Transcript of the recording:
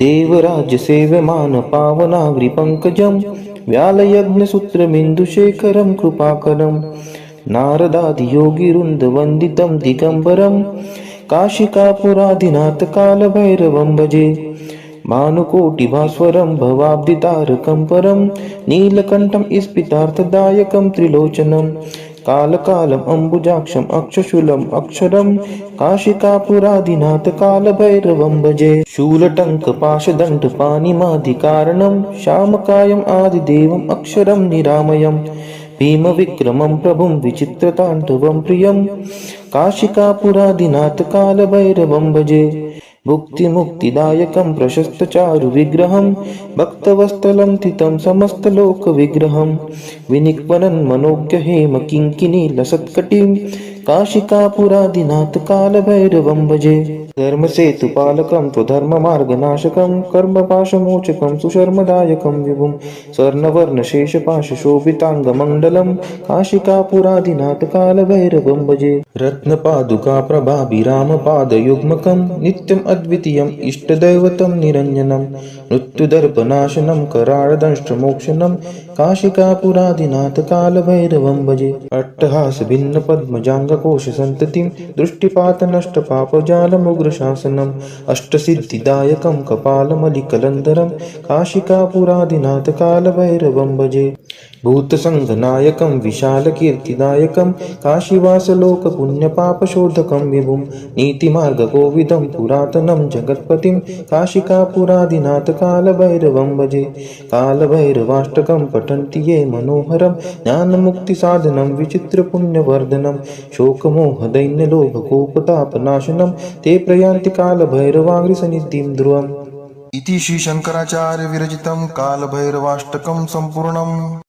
देवराज्यसेव्यमान पावनाग्रिपङ्कजं व्यालयज्ञसूत्रमिन्दुशेखरं कृपाकरं नारदादियोगिवृन्दवन्दितं दिगम्बरं काशिकापुरादिनाथकालभैरवं भजे। भानुकोटिभास्वरं भवाब्धितारकं परं नीलकण्ठं स्फितार्थदायकं त्रिलोचनं कालकालम् अम्बुजाक्षम् अक्षशूलम् अक्षरं काशिकापुरादिनाथकालभैरवं भजे। शूलटङ्कपाशदण्डपाणिमादिकारणं श्यामकायम् आदिदेवम् अक्षरं निरामयम् भीमविक्रमं प्रभुं विचित्रताण्डवं प्रियं काशिकापुरादिनाथकालभैरवं भजे। भुक्तिमुक्तिदायकं प्रशस्तचारुविग्रहं भक्तवत्सलं तितं समस्तलोकविग्रहं विनिक्वनं मनोज्ञहेम किङ्किणीलसत्कटिं काशिकापुरादिनाथकालभैरवं भजे। धर्मसेतुपालकं त्वधर्ममार्गनाशकं कर्मपाशमोचकं सुशर्मदायकं विभुं स्वर्णवर्णशेषपाशशोभिताङ्गमण्डलं काशिकापुरादिनाथकालभैरवं भजे। रत्नपादुकाप्रभाभिरामपादयुग्मकं नित्यम् अद्वितीयम् इष्टदैवतं निरञ्जनं मृत्युदर्पनाशनं कराळदंष्ट्रमोक्षणं काशिकापुरादिनाथकालभैरवं भजे। अट्टहासभिन्नपद्मजाङ्गकोशसन्ततिं दृष्टिपातनष्टपापजालमुग्रशासनम् अष्टसिद्धिदायकं कपालमलिकलन्धरं काशिकापुरादिनाथकालभैरवं भजे। भूतसङ्घनायकं विशालकीर्तिदायकं काशीवासलोकपुण्यपापशोधकं विभुं नीतिमार्गकोविदं पुरातनं जगत्पतिं काशिकापुरादिनाथकालभैरवं भजे। कालभैरवाष्टकं पठन्ति ये मनोहरं ज्ञानमुक्तिसाधनं विचित्रपुण्यवर्धनं शोकमोहदैन्यलोभकोपतापनाशनं ते प्रयान्ति कालभैरवाङ्घ्रिसन्निधिं ध्रुवम्। इति श्री शंकराचार्य विरचितं कालभैरवाष्टकं सम्पूर्णम्।